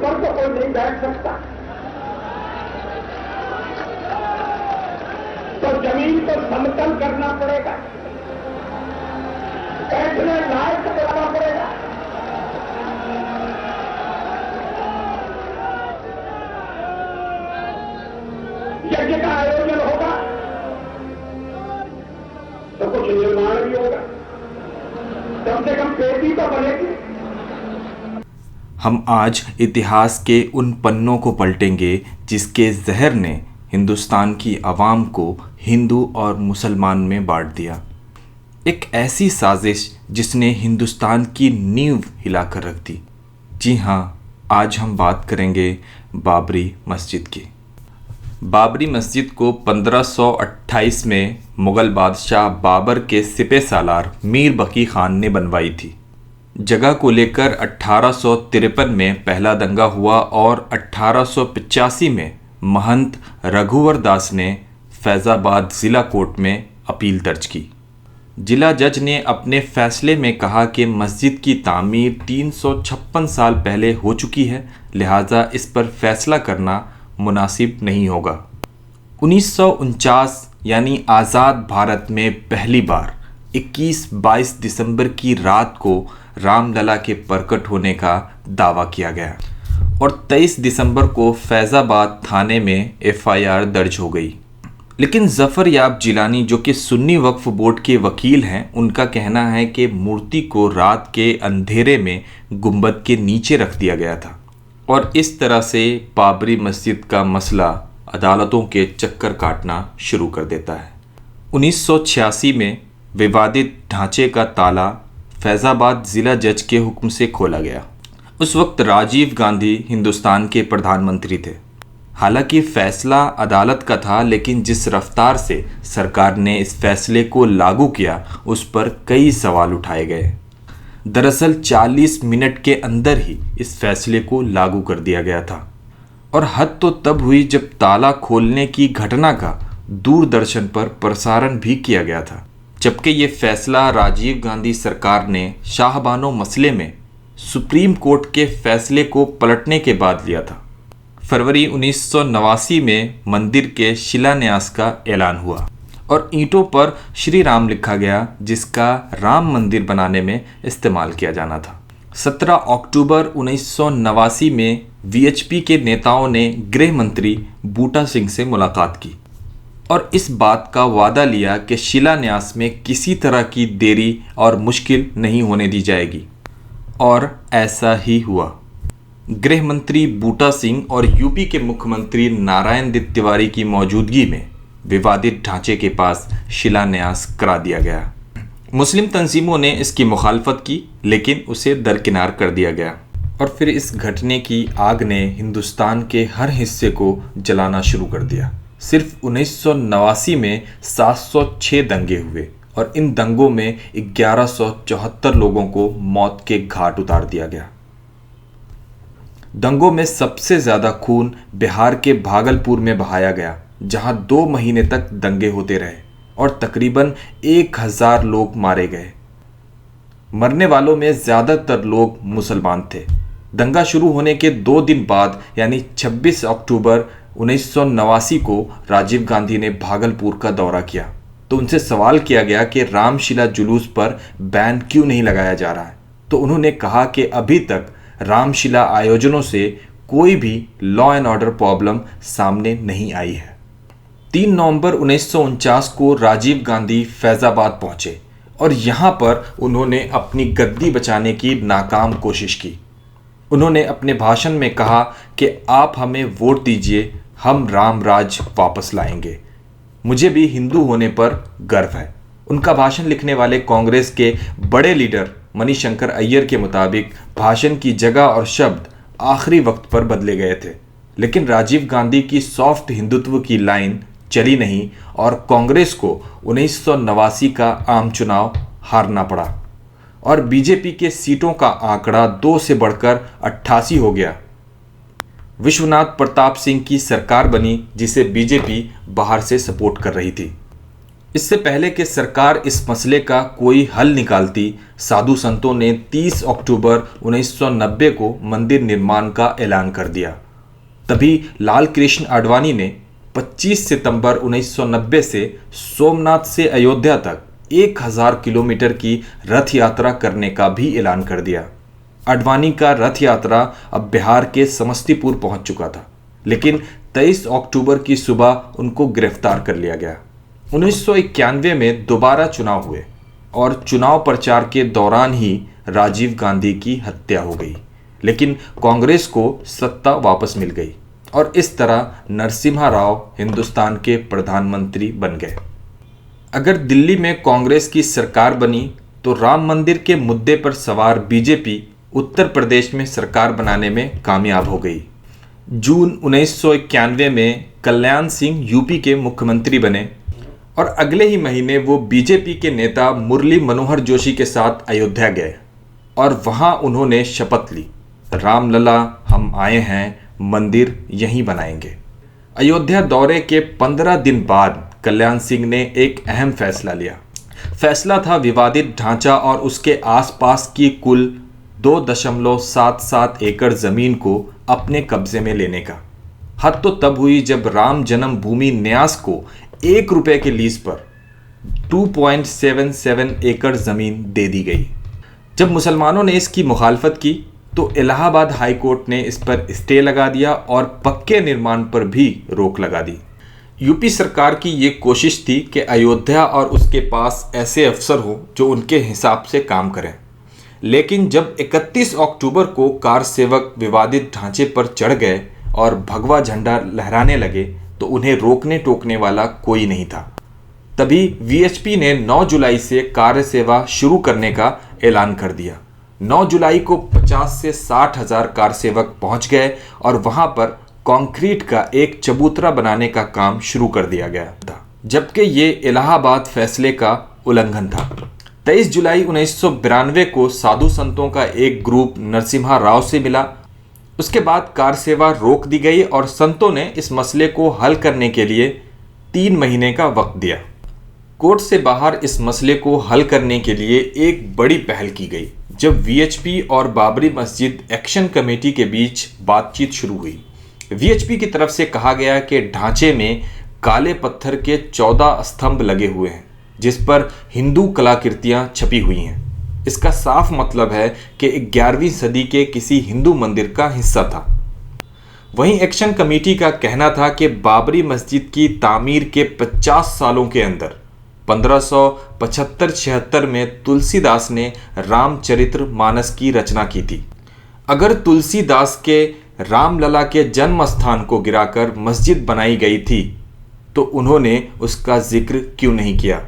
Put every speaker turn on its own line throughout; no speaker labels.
पर तो कोई नहीं बैठ सकता, तो जमीन को समतल करना पड़ेगा, बैठने लायक बनाना पड़ेगा। यज्ञ का आयोजन होगा तो कुछ निर्माण भी होगा, कम से कम खेती तो बनेगी।
हम आज इतिहास के उन पन्नों को पलटेंगे जिसके जहर ने हिंदुस्तान की आवाम को हिंदू और मुसलमान में बांट दिया। एक ऐसी साजिश जिसने हिंदुस्तान की नींव हिलाकर रख दी। जी हाँ, आज हम बात करेंगे बाबरी मस्जिद की। बाबरी मस्जिद को 1528 में मुग़ल बादशाह बाबर के सिपह सालार मीर बकी ख़ान ने बनवाई थी। जगह को लेकर 1853 में पहला दंगा हुआ और 1885 में महंत रघुवर दास ने फैज़ाबाद ज़िला कोर्ट में अपील दर्ज की। जिला जज ने अपने फैसले में कहा कि मस्जिद की तामीर 356 साल पहले हो चुकी है, लिहाजा इस पर फैसला करना मुनासिब नहीं होगा। 1949 यानी आज़ाद भारत में पहली बार 21-22 दिसंबर की रात को रामलला के प्रकट होने का दावा किया गया और 23 दिसंबर को फैज़ाबाद थाने में FIR दर्ज हो गई। लेकिन ज़फ़र याब जिलानी, जो कि सुन्नी वक्फ बोर्ड के वकील हैं, उनका कहना है कि मूर्ति को रात के अंधेरे में गुंबद के नीचे रख दिया गया था और इस तरह से बाबरी मस्जिद का मसला अदालतों के चक्कर काटना शुरू कर देता है। 1986 में विवादित ढांचे का ताला फैज़ाबाद ज़िला जज के हुक्म से खोला गया। उस वक्त राजीव गांधी हिंदुस्तान के प्रधानमंत्री थे। हालांकि फ़ैसला अदालत का था, लेकिन जिस रफ्तार से सरकार ने इस फैसले को लागू किया उस पर कई सवाल उठाए गए। दरअसल 40 मिनट के अंदर ही इस फैसले को लागू कर दिया गया था और हद तो तब हुई जब ताला खोलने की घटना का दूरदर्शन पर प्रसारण भी किया गया था। जबकि ये फैसला राजीव गांधी सरकार ने शाहबानो मसले में सुप्रीम कोर्ट के फैसले को पलटने के बाद लिया था। फरवरी 1989 में मंदिर के शिलान्यास का ऐलान हुआ और ईंटों पर श्री राम लिखा गया, जिसका राम मंदिर बनाने में इस्तेमाल किया जाना था। 17 अक्टूबर 1989 में VHP के नेताओं ने गृह मंत्री बूटा सिंह से मुलाकात की और इस बात का वादा लिया कि शिलान्यास में किसी तरह की देरी और मुश्किल नहीं होने दी जाएगी और ऐसा ही हुआ। गृह मंत्री बूटा सिंह और यूपी के मुख्यमंत्री नारायण दत्त तिवारी की मौजूदगी में विवादित ढांचे के पास शिलान्यास करा दिया गया। मुस्लिम तंजीमों ने इसकी मुखालफत की, लेकिन उसे दरकिनार कर दिया गया और फिर इस घटने की आग ने हिंदुस्तान के हर हिस्से को जलाना शुरू कर दिया। सिर्फ 1989 में 706 दंगे हुए और इन दंगों में 1174 लोगों को मौत के घाट उतार दिया गया। दंगों में सबसे ज़्यादा खून बिहार के भागलपुर में बहाया गया, जहां 2 महीने तक दंगे होते रहे और तकरीबन 1000 लोग मारे गए। मरने वालों में ज़्यादातर लोग मुसलमान थे। दंगा शुरू होने के 2 दिन बाद यानी 26 अक्टूबर 1989 को राजीव गांधी ने भागलपुर का दौरा किया तो उनसे सवाल किया गया कि रामशिला जुलूस पर बैन क्यों नहीं लगाया जा रहा है। तो उन्होंने कहा कि अभी तक रामशिला आयोजनों से कोई भी लॉ एंड ऑर्डर प्रॉब्लम सामने नहीं आई है। 3 नवंबर 1949 को राजीव गांधी फैज़ाबाद पहुंचे और यहां पर उन्होंने अपनी गद्दी बचाने की नाकाम कोशिश की। उन्होंने अपने भाषण में कहा कि आप हमें वोट दीजिए, हम राम राज वापस लाएंगे, मुझे भी हिंदू होने पर गर्व है। उनका भाषण लिखने वाले कांग्रेस के बड़े लीडर मणिशंकर अय्यर के मुताबिक भाषण की जगह और शब्द आखिरी वक्त पर बदले गए थे, लेकिन राजीव गांधी की सॉफ्ट हिंदुत्व की लाइन चली नहीं और कांग्रेस को 1989 का आम चुनाव हारना पड़ा और बीजेपी के सीटों का आंकड़ा 2 से बढ़कर 88 हो गया। विश्वनाथ प्रताप सिंह की सरकार बनी, जिसे बीजेपी बाहर से सपोर्ट कर रही थी। इससे पहले कि सरकार इस मसले का कोई हल निकालती, साधु संतों ने 30 अक्टूबर 1990 को मंदिर निर्माण का ऐलान कर दिया। तभी लाल कृष्ण आडवाणी ने 25 सितंबर 1990 से सोमनाथ से अयोध्या तक 1000 किलोमीटर की रथ यात्रा करने का भी ऐलान कर दिया। आडवाणी का रथ यात्रा अब बिहार के समस्तीपुर पहुंच चुका था, लेकिन 23 अक्टूबर की सुबह उनको गिरफ्तार कर लिया गया। 1991 में दोबारा चुनाव हुए और चुनाव प्रचार के दौरान ही राजीव गांधी की हत्या हो गई, लेकिन कांग्रेस को सत्ता वापस मिल गई और इस तरह नरसिम्हा राव हिंदुस्तान के प्रधानमंत्री बन गए। अगर दिल्ली में कांग्रेस की सरकार बनी तो राम मंदिर के मुद्दे पर सवार बीजेपी उत्तर प्रदेश में सरकार बनाने में कामयाब हो गई। जून 1991 में कल्याण सिंह यूपी के मुख्यमंत्री बने और अगले ही महीने वो बीजेपी के नेता मुरली मनोहर जोशी के साथ अयोध्या गए और वहां उन्होंने शपथ ली, रामलला हम आए हैं, मंदिर यहीं बनाएंगे। अयोध्या दौरे के 15 दिन बाद कल्याण सिंह ने एक अहम फैसला लिया। फैसला था विवादित ढांचा और उसके आसपास की कुल 2.77 एकड़ जमीन को अपने कब्जे में लेने का। हद तो तब हुई जब राम जन्मभूमि न्यास को 1 रुपए के लीज पर 2.77 एकड़ जमीन दे दी गई। जब मुसलमानों ने इसकी मुखालफत की तो इलाहाबाद हाई कोर्ट ने इस पर स्टे लगा दिया और पक्के निर्माण पर भी रोक लगा दी। यूपी सरकार की ये कोशिश थी कि अयोध्या और उसके पास ऐसे अफसर हो जो उनके हिसाब से काम करें, लेकिन जब 31 अक्टूबर को कार सेवक विवादित ढांचे पर चढ़ गए और भगवा झंडा लहराने लगे तो उन्हें रोकने टोकने वाला कोई नहीं था। तभी वीएचपी ने 9 जुलाई से कार्य सेवा शुरू करने का ऐलान कर दिया। 9 जुलाई को 50 से 60 हजार कार सेवक पहुंच गए और वहां पर कंक्रीट का एक चबूतरा बनाने का काम शुरू कर दिया गया था, जबकि ये इलाहाबाद फैसले का उल्लंघन था। 23 जुलाई 1992 को साधु संतों का एक ग्रुप नरसिम्हा राव से मिला। उसके बाद कार सेवा रोक दी गई और संतों ने इस मसले को हल करने के लिए 3 महीने का वक्त दिया। कोर्ट से बाहर इस मसले को हल करने के लिए एक बड़ी पहल की गई जब वीएचपी और बाबरी मस्जिद एक्शन कमेटी के बीच बातचीत शुरू हुई। वीएचपी की तरफ से कहा गया कि ढांचे में काले पत्थर के 14 स्तंभ लगे हुए हैं जिस पर हिंदू कलाकृतियां छपी हुई हैं। इसका साफ मतलब है कि 11वीं सदी के किसी हिंदू मंदिर का हिस्सा था। वहीं एक्शन कमेटी का कहना था कि बाबरी मस्जिद की तामीर के 50 सालों के अंदर 1575-76 में तुलसीदास ने रामचरित्र मानस की रचना की थी। अगर तुलसीदास के रामलला के जन्म स्थान को गिराकर मस्जिद बनाई गई थी तो उन्होंने उसका जिक्र क्यों नहीं किया।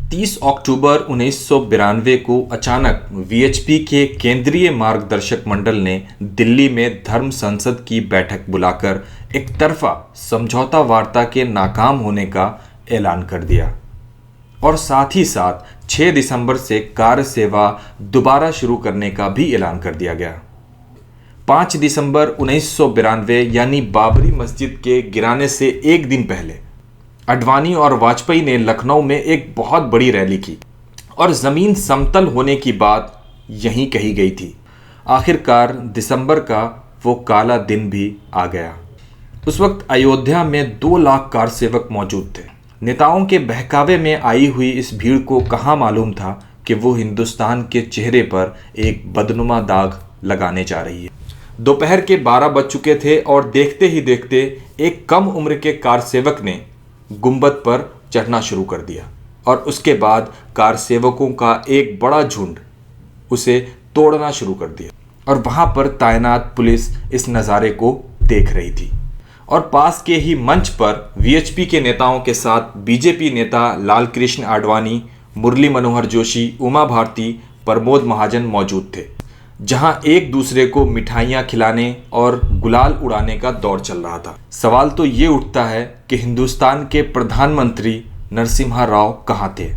30 अक्टूबर 1992 को अचानक वीएचपी के केंद्रीय मार्गदर्शक मंडल ने दिल्ली में धर्म संसद की बैठक बुलाकर एक तरफा समझौता वार्ता के नाकाम होने का ऐलान कर दिया और साथ ही साथ 6 दिसंबर से कार्य सेवा दोबारा शुरू करने का भी ऐलान कर दिया गया। 5 दिसंबर 1992 यानी बाबरी मस्जिद के गिराने से एक दिन पहले आडवाणी और वाजपेयी ने लखनऊ में एक बहुत बड़ी रैली की और जमीन समतल होने की बात यहीं कही गई थी। आखिरकार दिसंबर का वो काला दिन भी आ गया। उस वक्त अयोध्या में 2 लाख कार सेवक मौजूद थे। नेताओं के बहकावे में आई हुई इस भीड़ को कहाँ मालूम था कि वो हिंदुस्तान के चेहरे पर एक बदनुमा दाग लगाने जा रही है। दोपहर के 12 बज चुके थे और देखते ही देखते एक कम उम्र के कार सेवक ने गुंबद पर चढ़ना शुरू कर दिया और उसके बाद कार सेवकों का एक बड़ा झुंड उसे तोड़ना शुरू कर दिया और वहां पर तैनात पुलिस इस नज़ारे को देख रही थी। और पास के ही मंच पर वीएचपी के नेताओं के साथ बीजेपी नेता लाल कृष्ण आडवाणी, मुरली मनोहर जोशी, उमा भारती, प्रमोद महाजन मौजूद थे, जहां एक दूसरे को मिठाइयां खिलाने और गुलाल उड़ाने का दौर चल रहा था। सवाल तो ये उठता है कि हिंदुस्तान के प्रधानमंत्री नरसिम्हा राव कहाँ थे,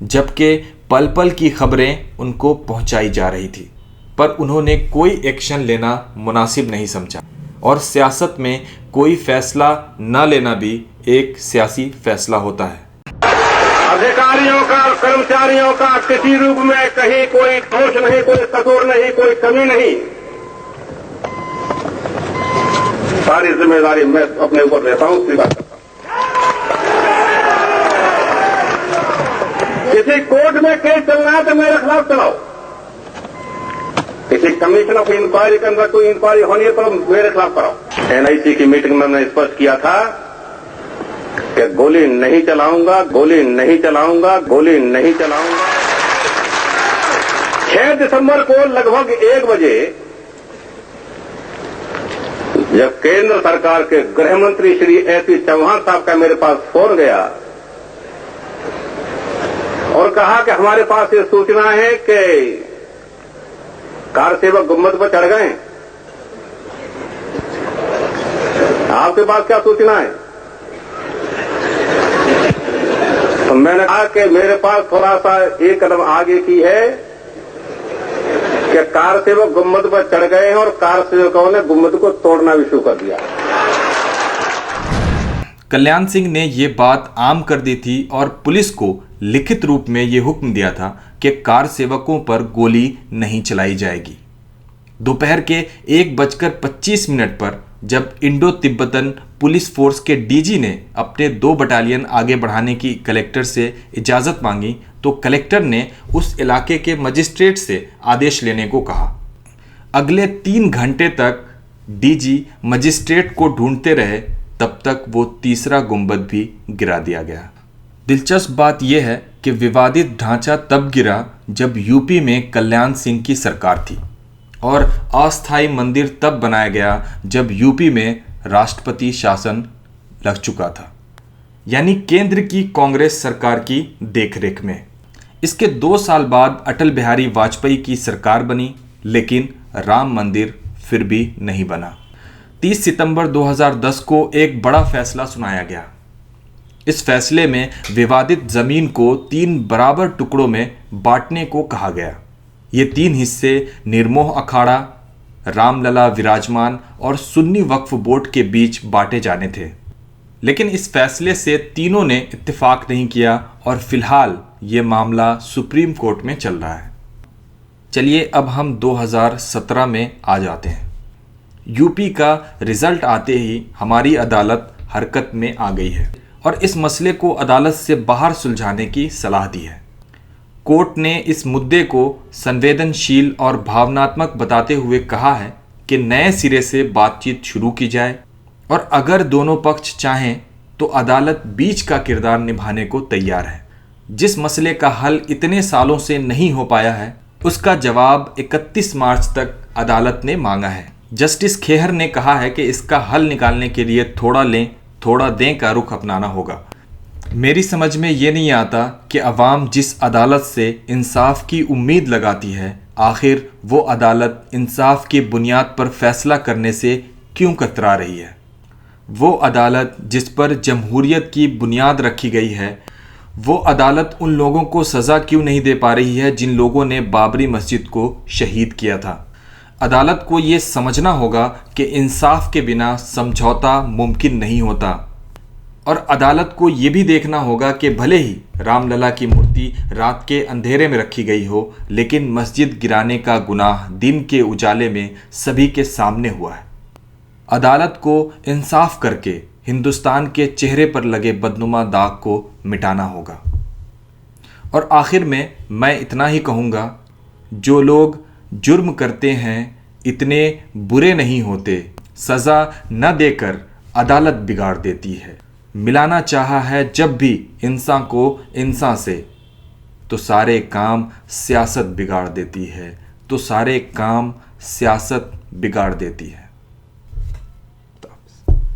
जबकि पल पल की खबरें उनको पहुंचाई जा रही थी, पर उन्होंने कोई एक्शन लेना मुनासिब नहीं समझा और सियासत में कोई फैसला न लेना भी एक सियासी फैसला होता है।
अधिकारियों का, कर्मचारियों का किसी रूप में कहीं कोई दोष नहीं, कोई कसूर नहीं, कोई कमी नहीं। सारी जिम्मेदारी मैं अपने ऊपर लेता हूं, उसकी बात करता हूं। किसी कोर्ट में केस चलना है तो मेरे खिलाफ चलाओ, किसी कमीशन ऑफ इंक्वायरी के अंदर कोई इंक्वायरी होनी है तो मेरे खिलाफ कराओ। एनआईसी की मीटिंग में मैंने स्पष्ट किया था कि गोली नहीं चलाऊंगा, गोली नहीं चलाऊंगा, गोली नहीं चलाऊंगा। 6 दिसंबर को लगभग 1 बजे जब केंद्र सरकार के गृह मंत्री श्री एस.सी. चौहान साहब का मेरे पास फोन गया और कहा कि हमारे पास ये सूचना है कि कार सेवक गुम्बद पर चढ़ गए, आपके पास क्या सूचना है? तो मैंने कहा कि मेरे पास थोड़ा सा एक कदम आगे की है कि कार सेवक गुम्बद पर चढ़ गए हैं और कार सेवकों ने गुम्बद को तोड़ना भी शुरू कर दिया।
कल्याण सिंह ने ये बात आम कर दी थी और पुलिस को लिखित रूप में ये हुक्म दिया था कि कार सेवकों पर गोली नहीं चलाई जाएगी। दोपहर के 1:25 पर जब इंडो तिब्बतन पुलिस फोर्स के डीजी ने अपने 2 बटालियन आगे बढ़ाने की कलेक्टर से इजाज़त मांगी तो कलेक्टर ने उस इलाके के मजिस्ट्रेट से आदेश लेने को कहा। अगले 3 घंटे तक डीजी मजिस्ट्रेट को ढूंढते रहे, तब तक वो तीसरा गुंबद भी गिरा दिया गया। दिलचस्प बात यह है कि विवादित ढांचा तब गिरा जब यूपी में कल्याण सिंह की सरकार थी और अस्थायी मंदिर तब बनाया गया जब यूपी में राष्ट्रपति शासन लग चुका था, यानी केंद्र की कांग्रेस सरकार की देखरेख में। इसके 2 साल बाद अटल बिहारी वाजपेयी की सरकार बनी, लेकिन राम मंदिर फिर भी नहीं बना। 30 सितंबर 2010 को एक बड़ा फैसला सुनाया गया। इस फैसले में विवादित जमीन को 3 बराबर टुकड़ों में बांटने को कहा गया। ये 3 हिस्से निर्मोह अखाड़ा, रामलला विराजमान और सुन्नी वक्फ बोर्ड के बीच बांटे जाने थे। लेकिन इस फैसले से तीनों ने इत्तेफाक नहीं किया और फिलहाल ये मामला सुप्रीम कोर्ट में चल रहा है। चलिए अब हम 2017 में आ जाते हैं। यूपी का रिजल्ट आते ही हमारी अदालत हरकत में आ गई है और इस मसले को अदालत से बाहर सुलझाने की सलाह दी है। कोर्ट ने इस मुद्दे को संवेदनशील और भावनात्मक बताते हुए कहा है कि नए सिरे से बातचीत शुरू की जाए और अगर दोनों पक्ष चाहें तो अदालत बीच का किरदार निभाने को तैयार है। जिस मसले का हल इतने सालों से नहीं हो पाया है, उसका जवाब 31 मार्च तक अदालत ने मांगा है। जस्टिस खेहर ने कहा है कि इसका हल निकालने के लिए थोड़ा लें थोड़ा दें का रुख अपनाना होगा। मेरी समझ में ये नहीं आता कि अवाम जिस अदालत से इंसाफ की उम्मीद लगाती है, आखिर वो अदालत इंसाफ की बुनियाद पर फैसला करने से क्यों कतरा रही है। वो अदालत जिस पर जमहूरियत की बुनियाद रखी गई है, वो अदालत उन लोगों को सज़ा क्यों नहीं दे पा रही है जिन लोगों ने बाबरी मस्जिद को शहीद किया था। अदालत को ये समझना होगा कि इंसाफ के बिना समझौता मुमकिन नहीं होता और अदालत को ये भी देखना होगा कि भले ही रामलला की मूर्ति रात के अंधेरे में रखी गई हो, लेकिन मस्जिद गिराने का गुनाह दिन के उजाले में सभी के सामने हुआ है। अदालत को इंसाफ करके हिंदुस्तान के चेहरे पर लगे बदनुमा दाग को मिटाना होगा। और आखिर में मैं इतना ही कहूँगा, जो लोग जुर्म करते हैं इतने बुरे नहीं होते, सज़ा न देकर अदालत बिगाड़ देती है। मिलाना चाहा है जब भी इंसान को इंसान से, तो सारे काम सियासत बिगाड़ देती है, तो सारे काम सियासत बिगाड़ देती है।